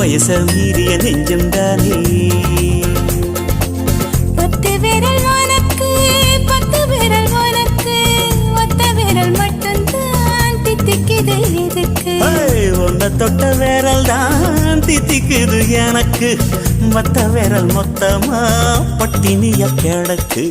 வயச மீறிய நெஞ்சம் தானே. 10 விரல் உனக்கு 10 விரல் உனக்கு ஒத்த விரல் மட்டும்தான் தித்திக்குது எதுக்கு? உன்னை தொட்ட விரல் தான் தித்திக்குது எனக்கு. மத்த விரல் மொத்தமா பட்டினிய கிடக்கு.